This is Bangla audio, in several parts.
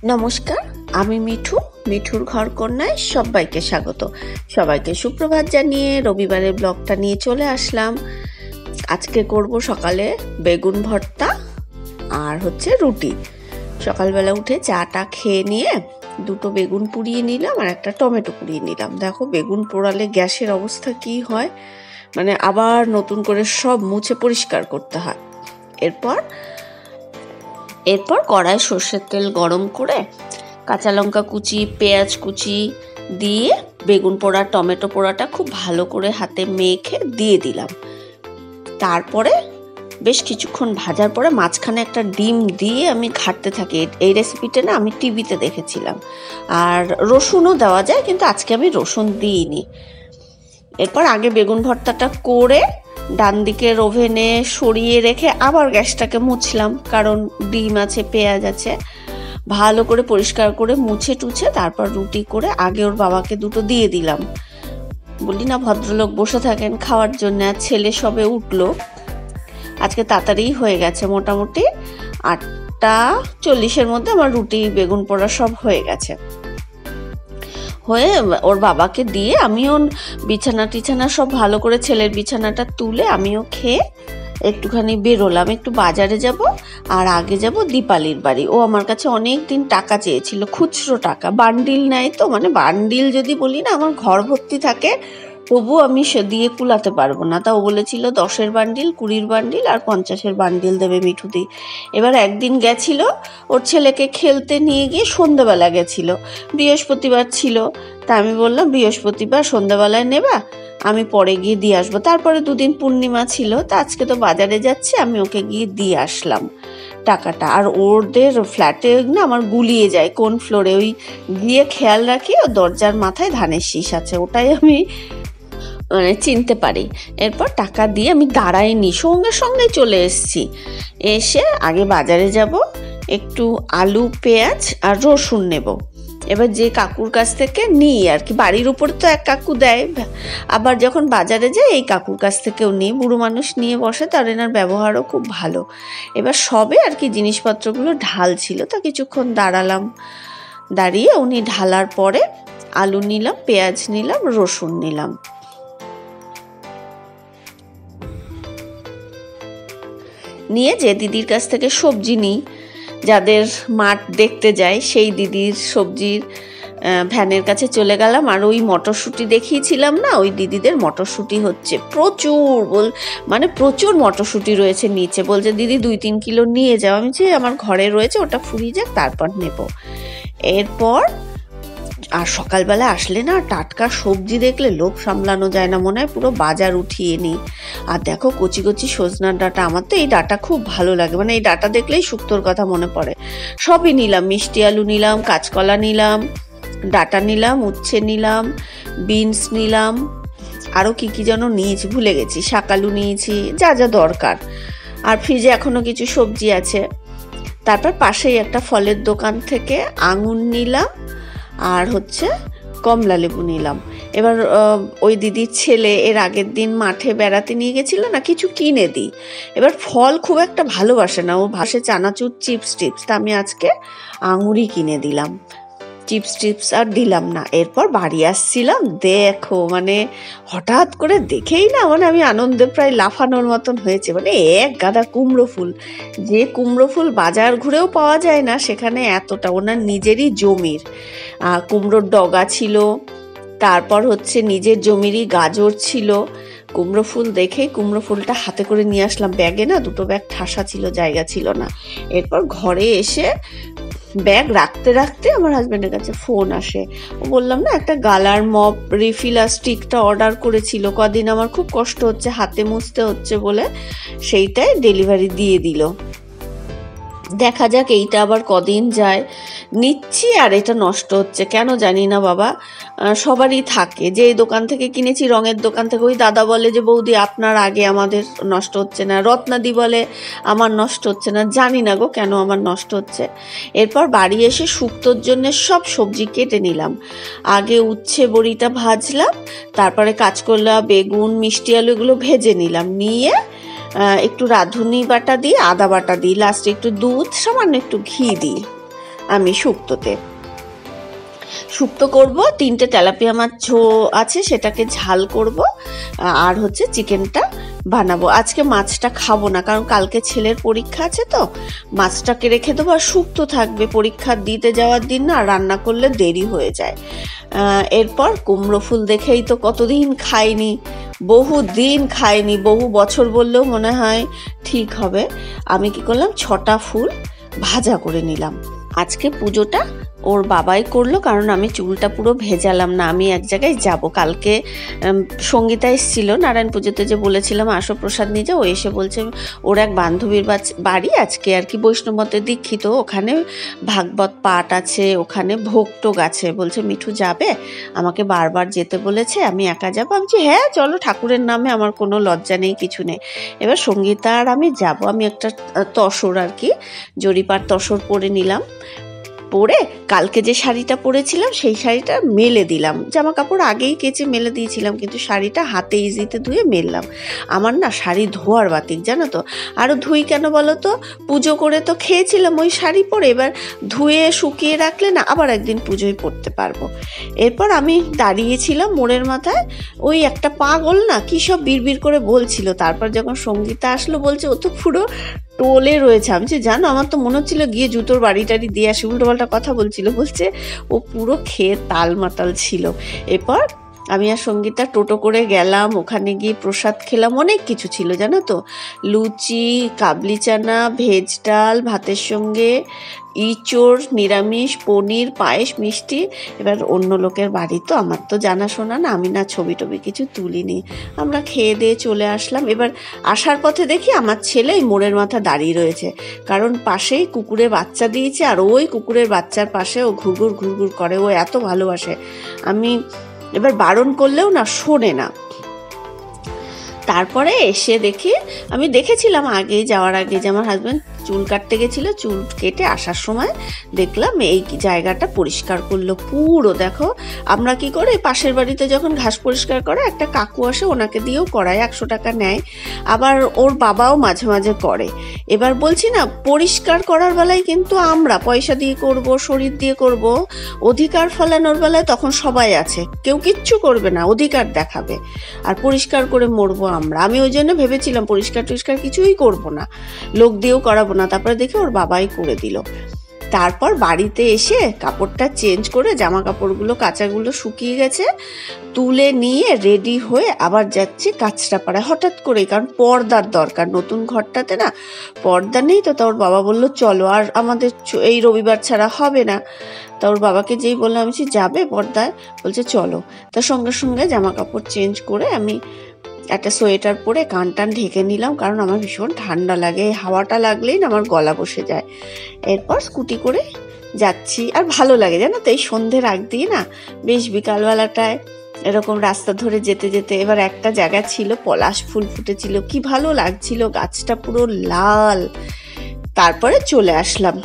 নমস্কার, আমি মিঠু। মিঠুর ঘর কন্যায় সবাইকে স্বাগত। সবাইকে সুপ্রভাত জানিয়ে রবিবারের ব্লগটা নিয়ে চলে আসলাম। আজকে করব সকালে বেগুন ভর্তা আর রুটি। সকালবেলা উঠে চাটা খেয়ে নিয়ে দুটো বেগুন পুড়িয়ে নিলাম আর একটা টমেটো পুড়িয়ে নিলাম। দেখো বেগুন পোড়ালে গ্যাসের অবস্থা কি হয়, মানে আবার নতুন করে সব মুছে পরিষ্কার করতে হয়। এরপর কড়ায় সর্ষের তেল গরম করে কাঁচা লঙ্কা কুচি, পেঁয়াজ কুচি দিয়ে বেগুন পোড়া টমেটো পোড়াটা খুব ভালো করে হাতে মেখে দিয়ে দিলাম। তারপরে বেশ কিছুক্ষণ ভাজার পরে মাঝখানে একটা ডিম দিয়ে আমি ঘাঁটতে থাকি। এই রেসিপিটা না আমি টিভিতে দেখেছিলাম। আর রসুনও দেওয়া যায়, কিন্তু আজকে আমি রসুন দিইনি। এরপর আগে বেগুন ভর্তাটা করে ডান দিকের ওভেনে সরিয়ে রেখে আবার গ্যাসটাকে মুছলাম, কারণ ডিম আছে, পেঁয়াজ আছে। ভালো করে পরিষ্কার করে মুছে টুছে তারপর রুটি করে আগে ওর বাবাকে দুটো দিয়ে দিলাম। বলি না, ভদ্রলোক বসে থাকেন খাওয়ার জন্য। আর ছেলে সবে উঠলো। আজকে তাড়াতাড়ি হয়ে গেছে, মোটামুটি 8:40-এর মধ্যে আমার রুটি বেগুন পোড়া সব হয়ে গেছে। হয়ে ওর বাবাকে দিয়ে আমিও বিছানা টিছানা সব ভালো করে ছেলের বিছানাটা তুলে আমিও খেয়ে একটুখানি বেরোলাম। একটু বাজারে যাব, আর আগে যাব দীপালির বাড়ি। ও আমার কাছে অনেক দিন টাকা চেয়েছিল, খুচরো টাকা। বান্ডিল নেয় তো, মানে বান্ডিল যদি বলি না, আমার ঘর ভর্তি থাকে, তবু আমি সে দিয়ে কুলাতে পারবো না। তা ও বলেছিল 10-এর বান্ডিল, 20-র বান্ডিল আর 50-এর বান্ডিল দেবে মিঠুদি। এবার একদিন গেছিল ওর ছেলেকে খেলতে নিয়ে গিয়ে, সন্ধ্যাবেলা গেছিল, বৃহস্পতিবার ছিল। তা আমি বললাম বৃহস্পতিবার সন্ধ্যাবেলায় নেবা, আমি পরে গিয়ে দিয়ে আসবো। তারপরে দুদিন পূর্ণিমা ছিল, তা আজকে তো বাজারে যাচ্ছি, আমি ওকে গিয়ে দিয়ে আসলাম টাকাটা। আর ওদের ফ্ল্যাটে না আমার গুলিয়ে যায় কোন ফ্লোরে, ওই গিয়ে খেয়াল রাখি ও দরজার মাথায় ধানের শীষ আছে, ওটাই আমি মানে চিনতে পারি। এরপর টাকা দিয়ে আমি দাঁড়াইনি, সঙ্গে সঙ্গে চলে এসেছি। এসে আগে বাজারে যাব, একটু আলু, পেঁয়াজ আর রসুন নেব। এবার যে কাকুর কাছ থেকে নিই আর কি, বাড়ির উপর তো এক কাকু দেয়, আবার যখন বাজারে যাই এই কাকুর কাছ থেকেও নিই। বুড়ো মানুষ নিয়ে বসে, তার এনার ব্যবহারও খুব ভালো। এবার সবে আর কি জিনিসপত্রগুলো ঢালছিল, তা কিছুক্ষণ দাঁড়ালাম। দাঁড়িয়ে উনি ঢালার পরে আলু নিলাম, পেঁয়াজ নিলাম, রসুন নিলাম। নিয়ে যে দিদির কাছ থেকে সবজি নিই, যাদের মাঠ দেখতে যায়, সেই দিদির সবজির ভ্যানের কাছে চলে গেলাম। আর ওই মটরশুঁটি দেখিয়েছিলাম না, ওই দিদিদের মটরশুঁটি হচ্ছে প্রচুর, মানে প্রচুর মটরশুঁটি রয়েছে নিচে। বলছে দিদি 2-3 কিলো নিয়ে যাও। আমি যে আমার ঘরে রয়েছে, ওটা ফুরিয়ে যাক তারপর নেব। এরপর আর সকালবেলা আসলে না টাটকা সবজি দেখলে লোভ সামলানো যায় না, মনে হয় পুরো বাজার উঠিয়ে নিই। আর দেখো কচি কচি সজনার ডাঁটা, আমার তো এই ডাঁটা খুব ভালো লাগে, মানে এই ডাঁটা দেখলেই শুক্তোর কথা মনে পড়ে। সবই নিলাম, মিষ্টি আলু নিলাম, কাঁচকলা নিলাম, ডাঁটা নিলাম, উচ্ছে নিলাম, বিনস নিলাম, আরও কি কি যেন নিয়েছি ভুলে গেছি, শাকালু নিয়েছি, যা যা দরকার। আর ফ্রিজে এখনো কিছু সবজি আছে। তারপর পাশেই একটা ফলের দোকান থেকে আঙুর নিলাম আর কমলা লেবু নিলাম। এবার ওই দিদির ছেলে এর আগের দিন মাঠে বেড়াতে নিয়ে গেছিল না, কিছু কিনে দিই। এবার ফল খুব একটা ভালোবাসে না, ও ভাসে চানাচুর, চিপস টিপস। তা আমি আজকে আঙুরই কিনে দিলাম, চিপস টিপস আর দিলাম না। এরপর বাড়ি আসছিলাম, দেখো মানে হঠাৎ করে দেখেই না, মানে আমি আনন্দে প্রায় লাফানোর মতন হয়েছে। মানে এক গাদা কুমড়ো ফুল, যে কুমড়ো ফুল বাজার ঘুরেও পাওয়া যায় না, সেখানে এতটা। ওনার নিজেরই জমির কুমড়োর ডগা ছিল, তারপর নিজের জমিরই গাজর ছিল। কুমড়ো ফুল দেখে কুমড়ো ফুলটা হাতে করে নিয়ে আসলাম। ব্যাগে না দুটো ব্যাগ ঠাসা ছিল, জায়গা ছিল না। এরপর ঘরে এসে ব্যাগ রাখতে রাখতে আমার হাজব্যান্ডের কাছে ফোন আসে। ও বললাম না একটা গালার মপ রিফিল আর স্টিকটা অর্ডার করেছিল, কদিন আমার খুব কষ্ট হচ্ছে, হাতে মুছতে হচ্ছে বলে, সেইটাই ডেলিভারি দিয়ে দিল। দেখা যাক এইটা আবার কদিন যায়। নিচ্ছি আর এটা নষ্ট হচ্ছে কেন জানি না বাবা। সবারই থাকে, যে এই দোকান থেকে কিনেছি, রঙের দোকান থেকে, ওই দাদা বলে যে বৌদি আপনার আগে আমাদের নষ্ট হচ্ছে না, রত্নাদি বলে আমার নষ্ট হচ্ছে না, জানি না গো কেন আমার নষ্ট হচ্ছে। এরপর বাড়ি এসে শুক্তোর জন্য সব সবজি কেটে নিলাম। আগে উচ্ছে বড়িটা ভাজলাম, তারপরে কাঁচকলা, বেগুন, মিষ্টি আলু এগুলো ভেজে নিলাম। নিয়ে একটু রাঁধুনি বাটা দিই, আদা বাটা দিই, লাস্টে একটু দুধ, সামান্য একটু ঘি দিই। আমি শুক্তো করব। 3টে তেলাপিয়া মাছ আছে, সেটাকে ঝাল করব, আর হচ্ছে চিকেনটা বানাবো। আজকে মাছটা খাবো না, কারণ কালকে ছেলের পরীক্ষা আছে, তো মাছটাকে রেখে দেবো, আর শুক্তো থাকবে। পরীক্ষা দিতে যাওয়ার দিন না রান্না করলে দেরি হয়ে যায়। এরপর কুমড়ো ফুল দেখেই তো কতদিন খাইনি, বহু বছর বললেও মনে হয় ঠিক হবে। আমি কি করলাম, 6টা ফুল ভাজা করে নিলাম। আজকে পুজোটা ওর বাবাই করলো, কারণ আমি চুলটা পুরো ভেজালাম না। আমি এক জায়গায় যাব, কালকে সঙ্গীতা এসেছিল নারায়ণ পুজোতে, যে বলেছিলাম আসো প্রসাদ নিয়ে যাও। ও এসে বলছে ওর এক বান্ধবীর বাড়ি আজকে আর কি, বৈষ্ণবতে দীক্ষিত, ওখানে ভাগবত পাঠ আছে, ওখানে ভোগ টোগ আছে। বলছে মিঠু যাবে, আমাকে বারবার যেতে বলেছে, আমি একা যাবো। আমি বলছি হ্যাঁ চলো, ঠাকুরের নামে আমার কোনো লজ্জা নেই, কিছু নেই। এবার সঙ্গীতা আর আমি যাব। আমি একটা তসর আর কি, জরিপার তসর পরে নিলাম। পরে কালকে যে শাড়িটা পরেছিলাম সেই শাড়িটা মেলে দিলাম। জামা কাপড় আগেই কেচে মেলে দিয়েছিলাম, কিন্তু শাড়িটা হাতে ইজিতে ধুয়ে মেললাম। আমার না শাড়ি ধোয়ার বাতিক, জানো তো। আরও ধুই কেন বলো তো, পুজো করে তো খেয়েছিলাম ওই শাড়ি পরে, এবার ধুয়ে শুকিয়ে রাখলে না আবার একদিন পুজোয় পরতে পারবো। এরপর আমি দাঁড়িয়েছিলাম মোড়ের মাথায়, ওই একটা পাগল না কী সব বিড়বিড় করে বলছিল। তারপর যখন সঙ্গীতা আসলো, বলছে ও তো পুরো টোলে রয়েছে। আমি জানো, আমার তো মনে হচ্ছিল গিয়ে জুতোর বাড়ি টাড়ি দিয়ে আসি, উল্টোপাল্টা কথা বলছিল। বলছে ও পুরো খেয়ে তাল মাতাল ছিল। এরপর আমি আর সঙ্গীতা টোটো করে গেলাম, ওখানে গিয়ে প্রসাদ খেলাম। অনেক কিছু ছিল জানো তো, লুচি, কাবলি চানা, ভেজ ডাল, ভাতের সঙ্গে ইঁচড়, নিরামিষ, পনির, পায়েস, মিষ্টি। এবার অন্য লোকের বাড়ি তো, আমার তো জানাশোনা না, আমি না ছবি টবি কিছু তুলিনি। আমরা খেয়ে দিয়ে চলে আসলাম। এবার আসার পথে দেখি আমার ছেলে এই মোড়ের মাথা দাঁড়িয়ে রয়েছে, কারণ পাশেই কুকুরে বাচ্চা দিয়েছে, আর ওই কুকুরের বাচ্চার পাশে ও ঘুরঘুর করে, ও এত ভালোবাসে। আমি এবার বারণ করলেও না শোনে না। তারপরে এসে দেখি, আমি দেখেছিলাম আগে যাওয়ার আগে যে আমার হাজব্যান্ড চুল কাটতে গেছিলো, চুল কেটে আসার সময় দেখলাম এই জায়গাটা পরিষ্কার করলো পুরো। দেখো আমরা কি করে, পাশের বাড়িতে যখন ঘাস পরিষ্কার করে একটা কাকু আসে, ওনাকে দিয়েও করায়, 100 টাকা নেয়। আবার ওর বাবাও মাঝে মাঝে করে। এবার বলছি না, পরিষ্কার করার বেলায় কিন্তু আমরা পয়সা দিয়ে করব, শরীর দিয়ে করব, অধিকার ফলানোর বেলায় তখন সবাই আছে, কেউ কিচ্ছু করবে না, অধিকার দেখাবে, আর পরিষ্কার করে মরবো আমরা। আমি ওই জন্য ভেবেছিলাম পরিষ্কার টরিষ্কার কিছুই করব না, লোক দিয়েও করাবো না। তারপরে দেখে ওর বাবাই করে দিল। তারপর বাড়িতে এসে কাপড়টা চেঞ্জ করে, জামা কাপড়গুলো কাচাগুলো শুকিয়ে গেছে, তুলে নিয়ে রেডি হয়ে আবার যাচ্ছি কাঁচরাপাড়ায় হঠাৎ করে, কারণ পর্দার দরকার। নতুন ঘরটাতে না পর্দা নেই, তো ওর বাবা বললো চলো, আর আমাদের এই রবিবার ছাড়া হবে না। তা ওর বাবাকে যেই বললাম আমি যাবে পর্দায়, বলছে চলো। তার সঙ্গে সঙ্গে জামা কাপড় চেঞ্জ করে আমি একটা সোয়েটার পরে কান টান ঢেকে নিলাম, কারণ আমার ভীষণ ঠান্ডা লাগে, হাওয়াটা লাগলেই না আমার গলা বসে যায়। এরপর স্কুটি করে যাচ্ছি, আর ভালো লাগে জানো তো, এই সন্ধ্যের আগ দিয়ে না বেশ বিকালবেলাটায় এরকম রাস্তা ধরে যেতে যেতে। এবার একটা জায়গা ছিল পলাশ ফুল ফুটেছিল, কি ভালো লাগছিল, গাছটা পুরো লাল। তারপরে চলে আসলাম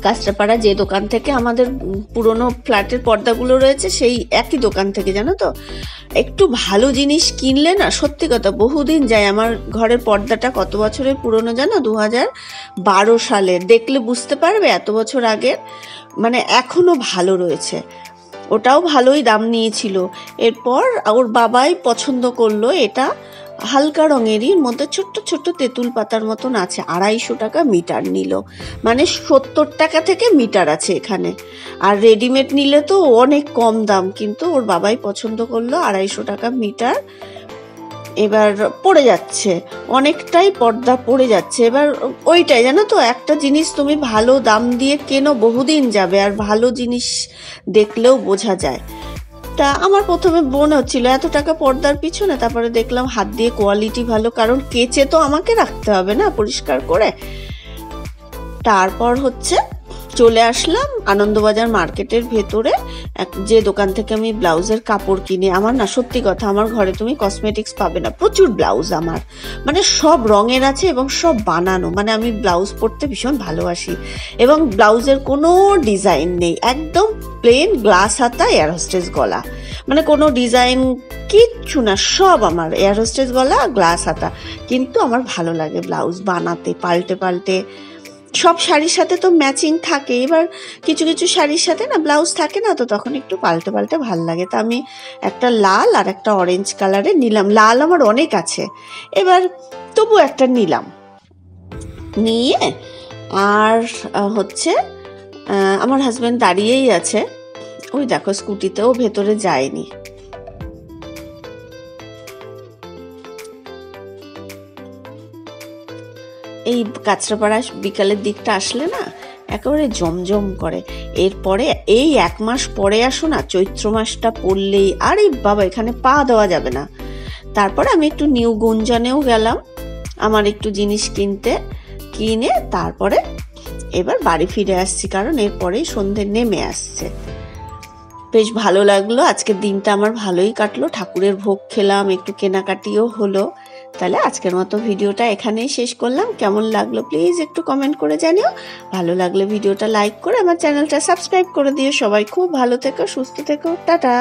কাঁচরাপাড়া, যে দোকান থেকে আমাদের পুরনো ফ্ল্যাটের পর্দাগুলো রয়েছে, সেই একই দোকান থেকে। জানো তো, একটু ভালো জিনিস কিনলে না সত্যি কথা বহুদিন যায়। আমার ঘরের পর্দাটা কত বছরের পুরনো জানো, 2012 সালের। দেখলে বুঝতে পারবে, এত বছর আগের, মানে এখনো ভালো রয়েছে। ওটাও ভালোই দাম নিয়েছিল। এরপর ওর বাবাই পছন্দ করলো, এটা হালকা রঙেরই মধ্যে ছোট্ট ছোট্ট তেঁতুল পাতার মতন আছে, 250 টাকা মিটার নিল, মানে 70 টাকা থেকে মিটার আছে এখানে। আর রেডিমেড নিলে তো অনেক কম দাম, কিন্তু ওর বাবাই পছন্দ করলো, 250 টাকা মিটার। এবার পড়ে যাচ্ছে, অনেকটাই পর্দা পড়ে যাচ্ছে। এবার ওইটাই জানো তো, একটা জিনিস তুমি ভালো দাম দিয়ে কেনো, বহুদিন যাবে, আর ভালো জিনিস দেখলেও বোঝা যায়। তা আমার প্রথমে মনে হচ্ছিল এত টাকা পর্দার পিছনে, তারপরে দেখলাম হাত দিয়ে কোয়ালিটি ভালো, কারণ কেচে তো আমাকে রাখতে হবে না পরিষ্কার করে। তারপর হচ্ছে চলে আসলাম আনন্দবাজার মার্কেটের ভেতরে, যে দোকান থেকে আমি ব্লাউজের কাপড় কিনি। আমার না সত্যি কথা, আমার ঘরে তুমি কসমেটিক্স পাবে না, প্রচুর ব্লাউজ আমার, মানে সব রঙের আছে এবং সব বানানো। মানে আমি ব্লাউজ পরতে ভীষণ ভালোবাসি, এবং ব্লাউজের কোনো ডিজাইন নেই, একদম প্লেন গ্লাস হাতা এয়ার হোস্টেস গলা, মানে কোনো ডিজাইন কিচ্ছু না, সব আমার এয়ার হোস্টেস গলা গ্লাস হাতা। কিন্তু আমার ভালো লাগে ব্লাউজ বানাতে, পাল্টে পাল্টে সব শাড়ির সাথে তো ম্যাচিং থাকে, এবার কিছু কিছু শাড়ির সাথে না ব্লাউজ থাকে না, তো তখন একটু পাল্টে পাল্টে ভাল লাগে। তা আমি একটা লাল আর একটা অরেঞ্জ কালারে নিলাম, লাল আমার অনেক আছে, এবার তবু একটা নিলাম। নিয়ে আর হচ্ছে আমার হাজব্যান্ড দাঁড়িয়েই আছে, ওই দেখো স্কুটিতেও ভেতরে যায়নি। এই কাঁচরাপাড়া বিকালের দিকটা আসলে না একেবারে জমজম করে। এরপরে এই 1 মাস পরে আসো না, চৈত্র মাসটা পড়লেই আরে বাবা এখানে পা দেওয়া যাবে না। তারপরে আমি একটু নিউ গুঞ্জনেও গেলাম আমার একটু জিনিস কিনে তারপরে এবার বাড়ি ফিরে আসছি, কারণ এরপরেই সন্ধে নেমে আসছে। বেশ ভালো লাগলো, আজকের দিনটা আমার ভালোই কাটলো, ঠাকুরের ভোগ খেলাম, একটু কেনাকাটিও হলো। তাহলে আজকের মতো ভিডিওটা এখানেই শেষ করলাম। কেমন লাগলো প্লিজ একটু কমেন্ট করে জানিও। ভালো লাগলে ভিডিওটা লাইক করে আমার চ্যানেলটা সাবস্ক্রাইব করে দিও। সবাই খুব ভালো থেকো, সুস্থ থেকো, টাটা।